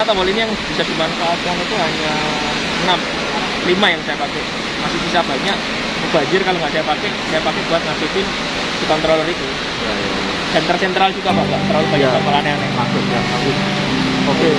tombol ini yang bisa dimanfaatkan itu hanya 6, 5 yang saya pakai. Masih sisa banyak. Mubazir kalau nggak saya pakai buat ngaktifin si controller itu. Sentral juga Pak, nggak terlalu banyak tombol aneh-aneh. Masuk ya, bagus. Oke.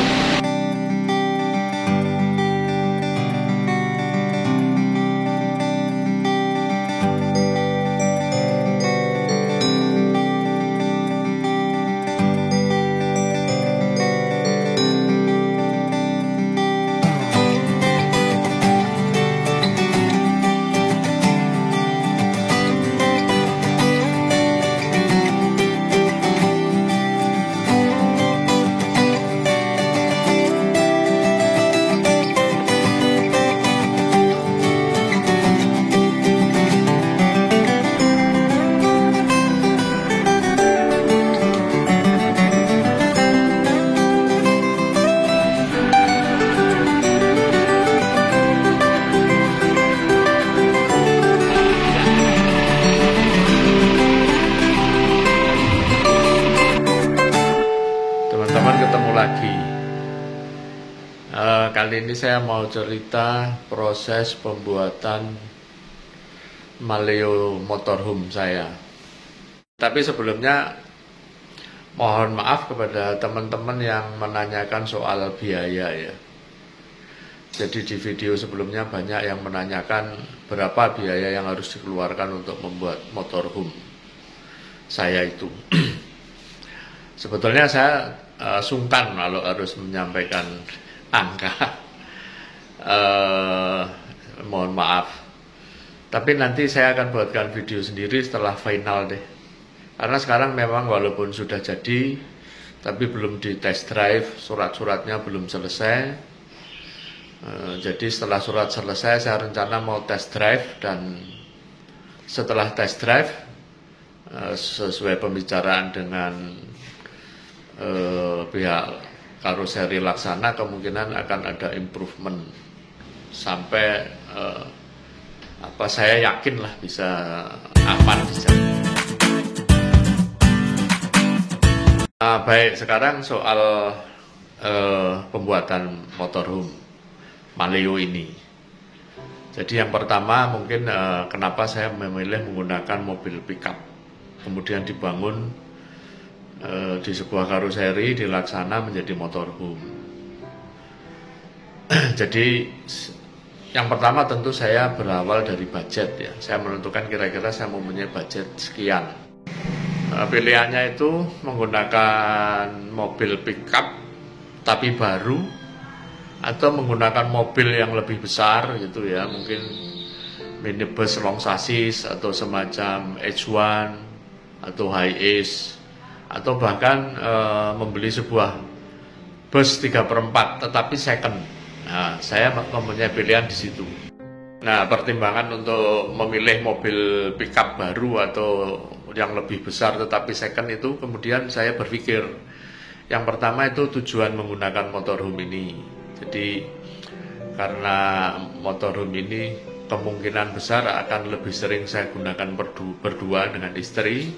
Teman-teman, ketemu lagi. Kali ini saya mau cerita proses pembuatan Maleo motorhome saya. Tapi sebelumnya mohon maaf kepada teman-teman yang menanyakan soal biaya ya. Jadi di video sebelumnya banyak yang menanyakan berapa biaya yang harus dikeluarkan untuk membuat motorhome saya itu. Sebetulnya saya sungkan kalau harus menyampaikan angka. Mohon maaf. Tapi nanti saya akan buatkan video sendiri setelah final deh. Karena sekarang memang walaupun sudah jadi, tapi belum di test drive, surat-suratnya belum selesai. Jadi setelah surat selesai, saya rencana mau test drive, dan setelah test drive, sesuai pembicaraan dengan pihak karoseri Laksana, kemungkinan akan ada improvement sampai saya yakin lah bisa aman di sana. Baik, sekarang soal pembuatan motorhome Maleo ini. Jadi yang pertama mungkin kenapa saya memilih menggunakan mobil pickup, kemudian dibangun di sebuah karoseri di Laksana menjadi motorhome. Jadi yang pertama tentu saya berawal dari budget ya. Saya menentukan kira-kira saya mempunyai budget sekian. Pilihannya itu menggunakan mobil pickup tapi baru, atau menggunakan mobil yang lebih besar gitu ya, mungkin minibus long chassis atau semacam H1 atau high ace, atau bahkan membeli sebuah bus 3/4 tetapi second. Nah, saya mempunyai pilihan di situ. Nah, pertimbangan untuk memilih mobil pickup baru atau yang lebih besar tetapi second itu, kemudian saya berpikir yang pertama itu tujuan menggunakan motorhome ini. Jadi karena motorhome ini kemungkinan besar akan lebih sering saya gunakan berdua dengan istri.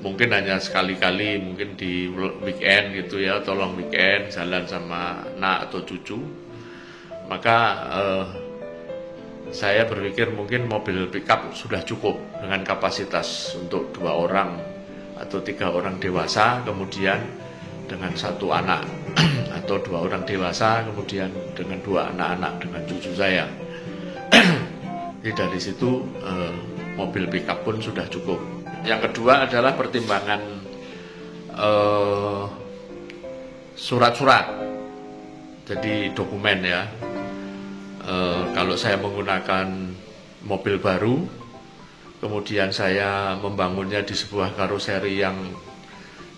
Mungkin hanya sekali-kali, mungkin di weekend gitu ya, tolong weekend jalan sama anak atau cucu. Maka saya berpikir mungkin mobil pickup sudah cukup dengan kapasitas untuk 2 orang atau 3 orang dewasa, kemudian dengan 1 anak, atau 2 orang dewasa kemudian dengan 2 anak-anak dengan cucu saya. Jadi dari situ mobil pickup pun sudah cukup. Yang kedua adalah pertimbangan surat-surat, jadi dokumen ya. Kalau saya menggunakan mobil baru, kemudian saya membangunnya di sebuah karoseri yang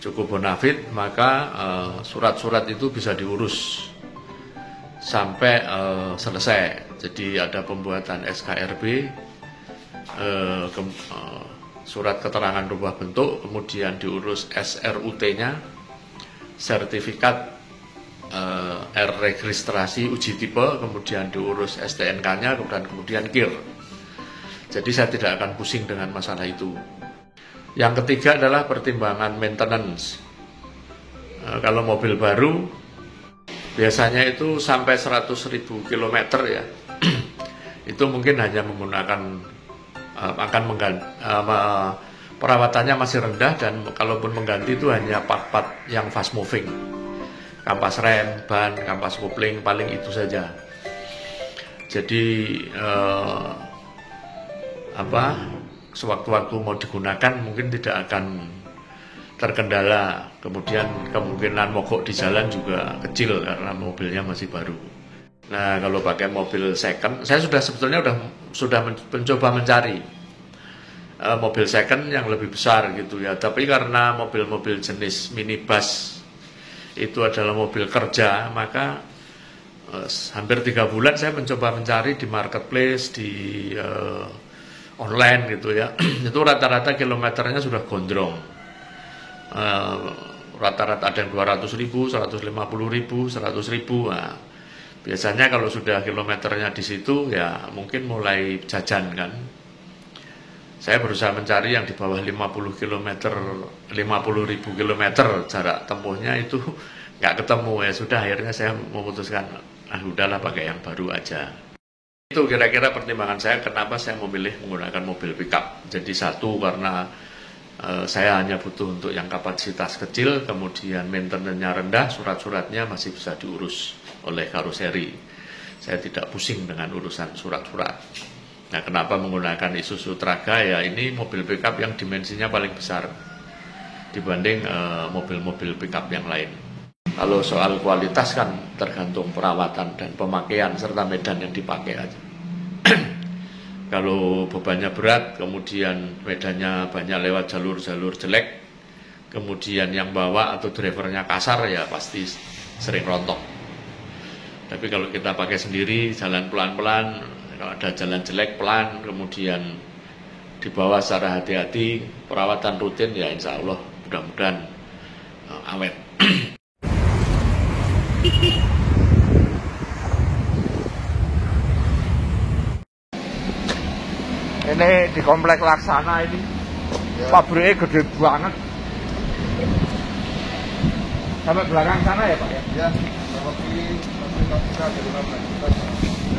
cukup bonafit, maka surat-surat itu bisa diurus sampai selesai. Jadi ada pembuatan SKRB, surat keterangan rubah bentuk, kemudian diurus SRUT-nya, sertifikat registrasi uji tipe, kemudian diurus STNK-nya, kemudian KIR. Jadi saya tidak akan pusing dengan masalah itu. Yang ketiga adalah pertimbangan maintenance. Kalau mobil baru biasanya itu sampai 100.000 kilometer ya. Itu mungkin hanya menggunakan akan mengganti, perawatannya masih rendah, dan kalaupun mengganti itu hanya part-part yang fast moving, kampas rem, ban, kampas kopling, paling itu saja. Jadi sewaktu-waktu mau digunakan mungkin tidak akan terkendala. Kemudian kemungkinan mogok di jalan juga kecil karena mobilnya masih baru. Nah, kalau pakai mobil second, saya sebetulnya sudah mencoba mencari mobil second yang lebih besar gitu ya. Tapi karena mobil-mobil jenis minibus itu adalah mobil kerja, maka hampir 3 bulan saya mencoba mencari di marketplace, di online gitu ya. Itu rata-rata kilometernya sudah gondrong. Rata-rata ada yang 200.000, 150.000, 100.000. Nah, biasanya kalau sudah kilometernya di situ ya mungkin mulai jajan kan. Saya berusaha mencari yang di bawah 50.000 kilometer jarak tempuhnya, itu nggak ketemu. Ya sudah, akhirnya saya memutuskan udahlah pakai yang baru aja. Itu kira-kira pertimbangan saya kenapa saya memilih menggunakan mobil pickup. Jadi satu, karena saya hanya butuh untuk yang kapasitas kecil, kemudian maintenance-nya rendah, surat-suratnya masih bisa diurus oleh karoseri. Saya tidak pusing dengan urusan surat-surat. Nah, kenapa menggunakan Isuzu Traga? Ya, ini mobil pickup yang dimensinya paling besar dibanding mobil-mobil pickup yang lain. Kalau soal kualitas kan tergantung perawatan dan pemakaian serta medan yang dipakai aja. Kalau bebannya berat, kemudian medannya banyak lewat jalur-jalur jelek, kemudian yang bawa atau drivernya kasar, ya pasti sering rontok. Tapi kalau kita pakai sendiri, jalan pelan-pelan, kalau ada jalan jelek pelan, kemudian dibawa secara hati-hati, perawatan rutin, ya insya Allah mudah-mudahan awet. Ini di komplek Laksana ini ya. Pabriknya gede banget sampai belakang sana ya Pak ya? Ya, lebih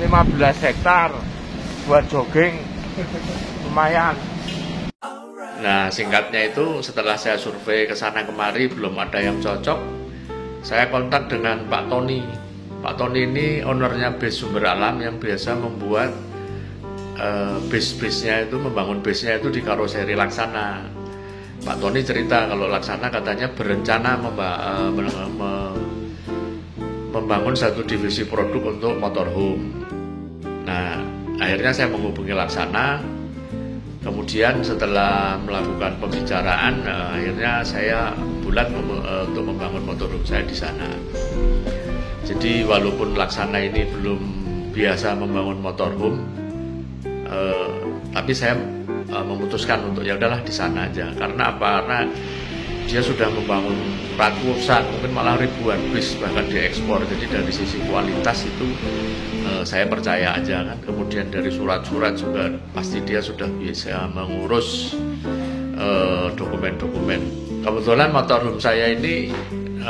15 hektar buat jogging lumayan. Nah, singkatnya itu setelah saya survei ke sana kemari belum ada yang cocok, saya kontak dengan Pak Tony. Pak Tony ini ownernya base Sumber Alam yang biasa membuat base-nya itu, membangun base-nya itu di karoseri Laksana. Pak Tony cerita kalau Laksana katanya berencana membangun satu divisi produk untuk motorhome. Nah, akhirnya saya menghubungi Laksana. Kemudian setelah melakukan pembicaraan, akhirnya saya bulat untuk membangun motorhome saya di sana. Jadi walaupun Laksana ini belum biasa membangun motorhome, tapi saya memutuskan untuk ya udahlah di sana aja. Karena apa? Karena dia sudah membangun ratusan, mungkin malah ribuan bis, bahkan diekspor. Jadi dari sisi kualitas itu saya percaya aja kan. Kemudian dari surat-surat juga pasti dia sudah bisa mengurus dokumen-dokumen. Kebetulan motorhome saya ini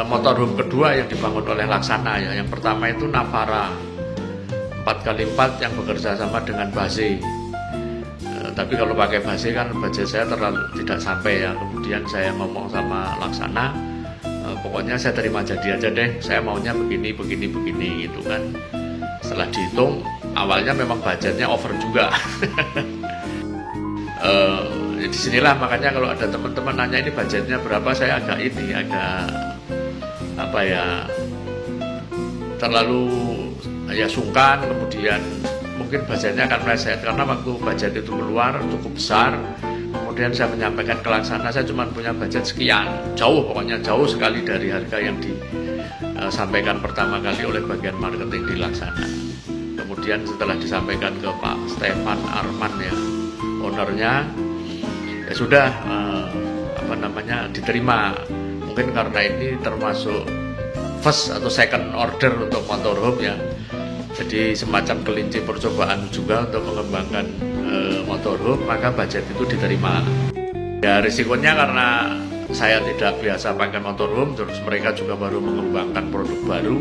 motorhome kedua yang dibangun oleh Laksana ya. Yang pertama itu Navara 4x4 yang bekerja sama dengan Base. Tapi kalau pakai Base kan budget saya terlalu tidak sampai ya. Kemudian saya ngomong sama Laksana, pokoknya saya terima jadi aja deh, saya maunya begini gitu kan. Setelah dihitung, awalnya memang budgetnya over juga. Disinilah makanya kalau ada teman-teman nanya ini budgetnya berapa, saya agak terlalu ya sungkan. Kemudian mungkin budgetnya akan meleset karena waktu budget itu keluar cukup besar. Kemudian saya menyampaikan ke Laksana, saya cuma punya budget sekian, pokoknya jauh sekali dari harga yang disampaikan pertama kali oleh bagian marketing di Laksana. Kemudian setelah disampaikan ke Pak Stefan Arman ya, ownernya, ya sudah diterima. Mungkin karena ini termasuk first atau second order untuk motorhome ya. Jadi semacam kelinci percobaan juga untuk mengembangkan motorhome, maka budget itu diterima. Ya risikonya karena saya tidak biasa pakai motorhome, terus mereka juga baru mengembangkan produk baru,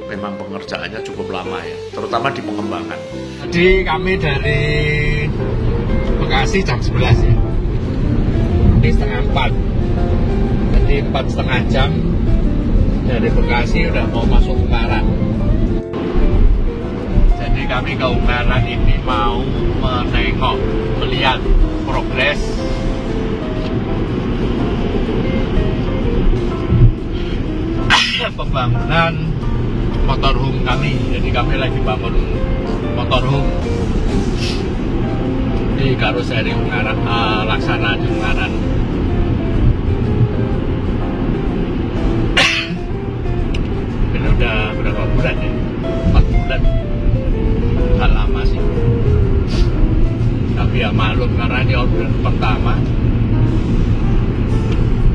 memang pengerjaannya cukup lama ya, terutama di pengembangan. Jadi kami dari Bekasi jam 11 ya. Di setengah 4. Jadi 4,5 jam dari Bekasi udah mau masuk Ungaran. Jadi kami ke Ungaran ini mau melihat progres pembangunan motorhome kami. Jadi kami lagi bangun motorhome di Karoseri Ungaran, Laksana di Ungaran. Ini udah berapa bulan ya? 4 bulan. Nggak lama sih. Tapi ya maklum karena ini orderan pertama.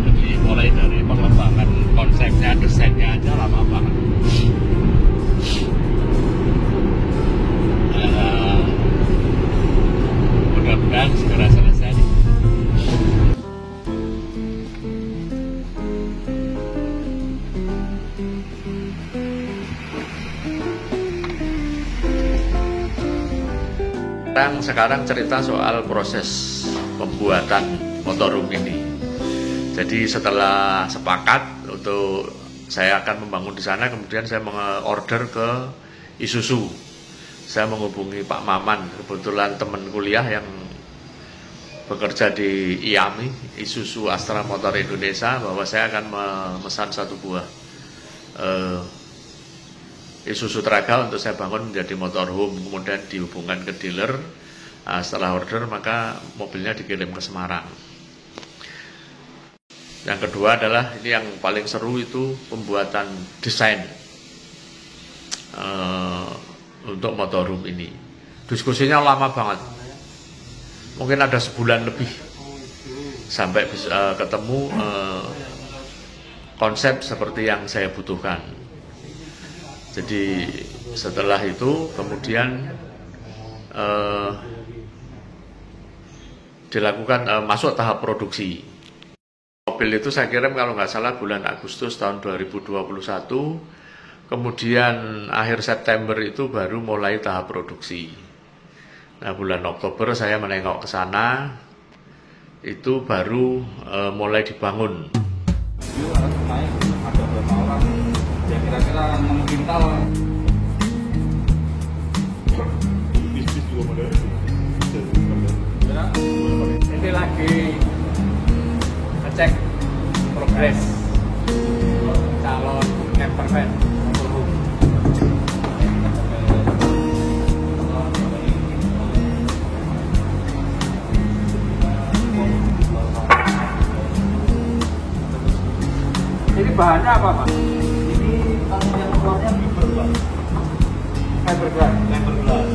Jadi mulai dari pengembangan konsepnya, desainnya aja lama banget. Mudah-mudahan segera selesai. Sekarang cerita soal proses pembuatan motorhome ini. Jadi setelah sepakat untuk saya akan membangun di sana, kemudian saya mengorder ke Isuzu. Saya menghubungi Pak Maman, kebetulan teman kuliah yang bekerja di IAMI, Isuzu Astra Motor Indonesia, bahwa saya akan memesan satu buah Isuzu Traga untuk saya bangun menjadi motorhome, kemudian dihubungkan ke dealer. Setelah order maka mobilnya dikirim ke Semarang. Yang kedua adalah ini yang paling seru, itu pembuatan desain untuk motorhome ini. Diskusinya lama banget, mungkin ada sebulan lebih sampai bisa ketemu konsep seperti yang saya butuhkan. Jadi setelah itu kemudian dilakukan masuk tahap produksi. Mobil itu saya kirim kalau nggak salah bulan Agustus tahun 2021, kemudian akhir September itu baru mulai tahap produksi. Nah, bulan Oktober saya menengok ke sana, itu baru mulai dibangun. Ada berapa orang? Ya kira-kira 6 kintal. Bisnis juga model. Ini lagi ngecek progres calon campervan motorhome. Ini bahannya apa, Pak? Ini yang keluarnya fiberglass. Fiberglass.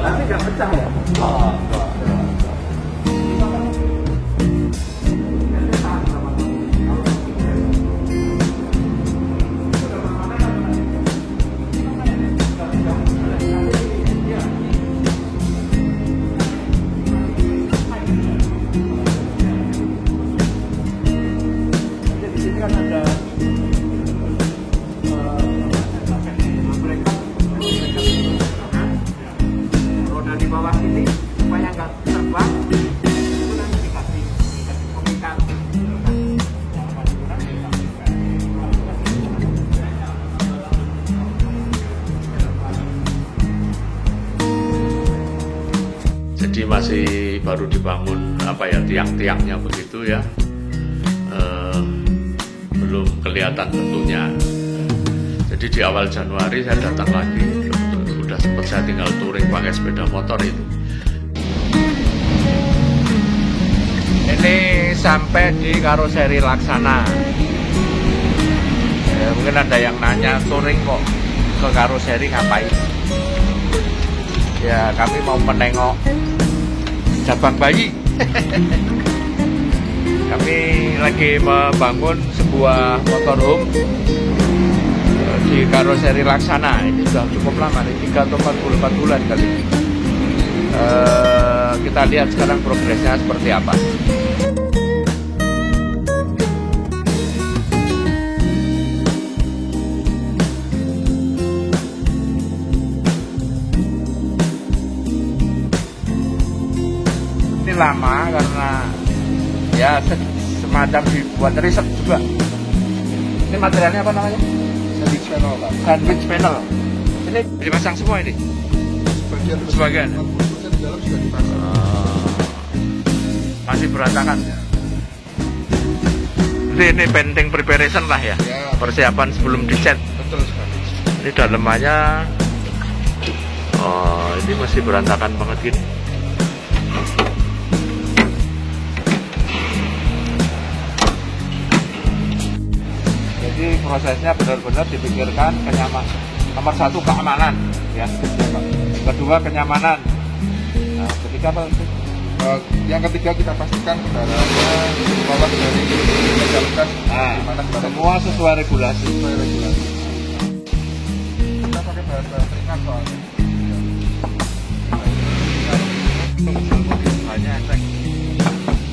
Tapi nggak pecah ya? Enggak. Jadi masih baru dibangun tiang-tiangnya begitu ya, belum kelihatan bentuknya. Jadi di awal Januari saya datang lagi, udah sempat saya tinggal touring pakai sepeda motor itu. Ini sampai di Karoseri Laksana. Ya, mungkin ada yang nanya, touring kok ke Karoseri ngapain? Ya, kami mau menengok cabang bayi. Kami lagi membangun sebuah motorhome di Karoseri Laksana. Ini sudah cukup lama, nih 3 atau 44 bulan kali. Kita lihat sekarang progresnya seperti apa. pertama karena ya semacam dibuat riset juga. Ini materialnya apa namanya? Sandwich panel, Pak. Sandwich panel. Ini dipasang semua ini? Sebagian. 40% di dalam sudah dipasang. Masih berantakan. Ini painting preparation lah ya, Ya. persiapan sebelum dicat. Betul sekali. Ini dalemannya, oh ini masih berantakan banget gini. Jadi prosesnya benar-benar dipikirkan kenyamanan. Nomor satu keamanan, ya. Kedua kenyamanan. Nah, ketiga apa? Yang ketiga kita pastikan kendaraannya lolos dari legalitas Nah, di mana kendaraannya semua sesuai regulasi. sesuai regulasi. Kita pakai bahan-bahan ringan soalnya. Hanya efek,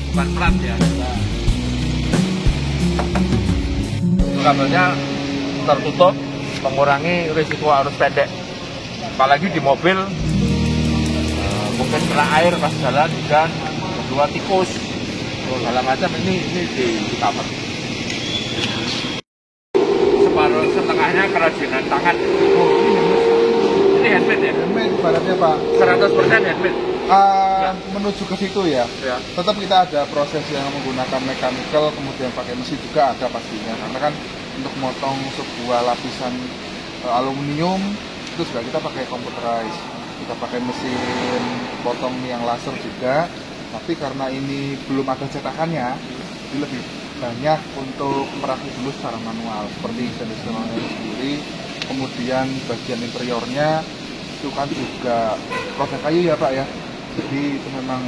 bukan plat ya. Kabelnya tertutup, mengurangi risiko arus pendek. Apalagi di mobil, mungkin kena air pas jalan, hujan, kedua tikus, segala macam ini di cover. Separuh setengahnya kerajinan tangan. Ini handmade ya? Handmade ibaratnya Pak. 100% handmade. Menuju ke situ ya. Ya. Tetap kita ada proses yang menggunakan mechanical, kemudian pakai mesin juga ada pastinya. Karena kan untuk motong sebuah lapisan aluminium itu juga kita pakai computerized. Kita pakai mesin potong yang laser juga. Tapi karena ini belum ada cetakannya, jadi lebih banyak untuk merakit dulu secara manual seperti sendiri sendiri. Kemudian bagian interiornya itu kan juga produk kayu ya Pak ya. Jadi itu memang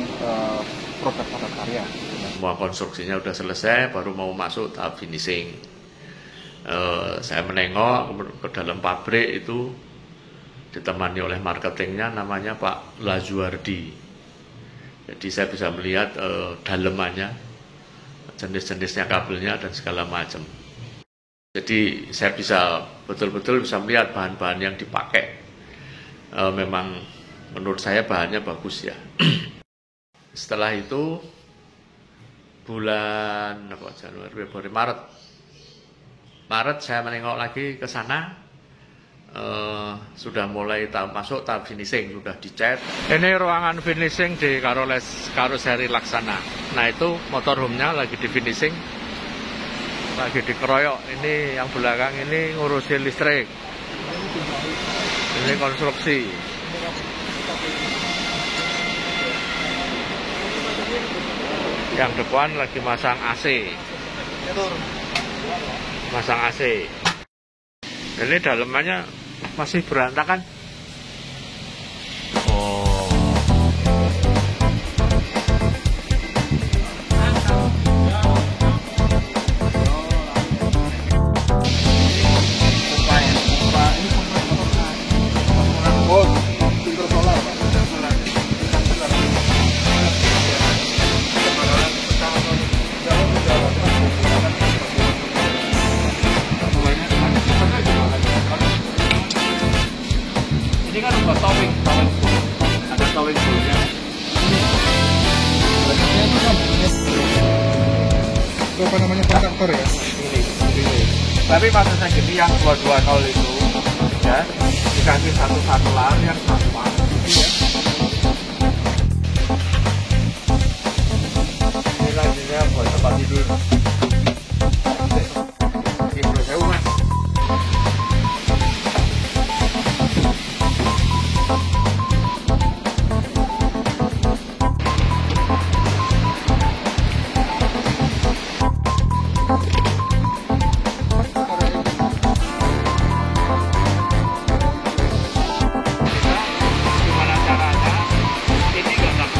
produk padat karya. Semua konstruksinya udah selesai, baru mau masuk tahap finishing. Saya menengok ke dalam pabrik itu ditemani oleh marketingnya, namanya Pak Lazuardi. Jadi saya bisa melihat dalemannya, jenis-jenisnya kabelnya dan segala macam. Jadi saya bisa betul-betul bisa melihat bahan-bahan yang dipakai. Memang menurut saya bahannya bagus ya. Setelah itu bulan Januari, Februari, Maret saya menengok lagi ke sana. Sudah mulai masuk tahap finishing, sudah dicat. Ini ruangan finishing di karoseri Laksana. Nah itu motorhome-nya lagi di finishing, lagi dikeroyok. Ini yang belakang ini ngurusin listrik. Ini konstruksi. Yang depan lagi masang AC. Masang AC. Ini dalemannya masih berantakan. Oh. Filter solar Pak. Ini kan buat towing, ada towing dulunya. Ini itu kan itu apa namanya kontaktor ya. Ini. Tapi maksudnya gini yang 220 itu ya dikasih satu lar yang sama gitu ya. Ini lanjutnya buat tempat tidur. Ini bro saya mas. Gimana caranya? Ini nggak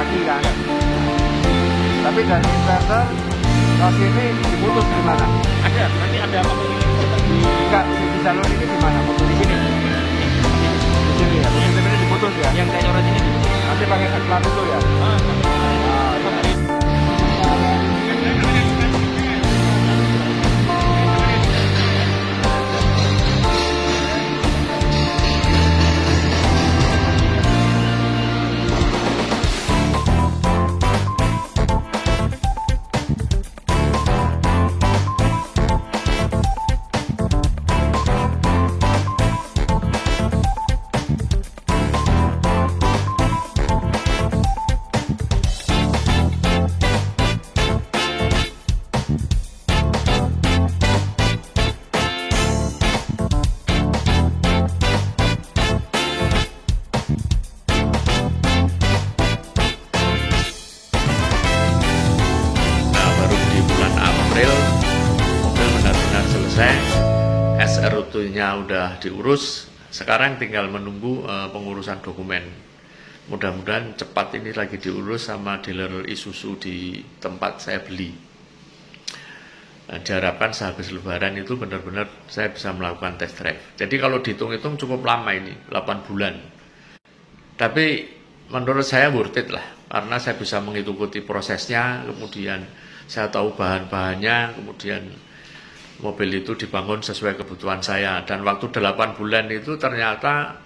mati kan. Tapi dari inverter ke sini diputus di mana? Ada, nanti ada motor ini di Enggak, di jalur ini di mana? Putus di sini. di sini ya. Positif ini diputus ya. Yang saya coret ini. Nanti pakai iklan itu ya. SRUT-nya udah diurus, sekarang tinggal menunggu pengurusan dokumen. Mudah-mudahan cepat, ini lagi diurus sama dealer Isuzu di tempat saya beli. Nah, diharapkan sehabis lebaran itu benar-benar saya bisa melakukan test drive. Jadi kalau dihitung-hitung cukup lama ini, 8 bulan. Tapi menurut saya worth it lah, karena saya bisa mengikuti prosesnya, kemudian saya tahu bahan-bahannya, kemudian mobil itu dibangun sesuai kebutuhan saya. Dan waktu 8 bulan itu ternyata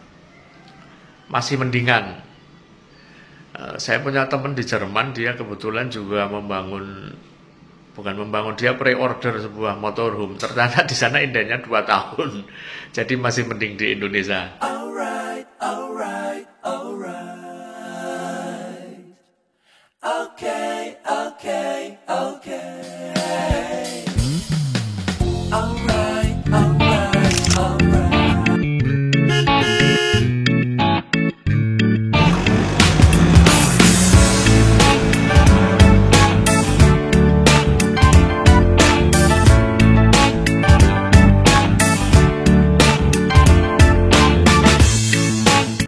masih mendingan. Saya punya teman di Jerman, dia kebetulan juga dia pre-order sebuah motorhome. Ternyata di sana indahnya 2 tahun. Jadi masih mending di Indonesia. Alright.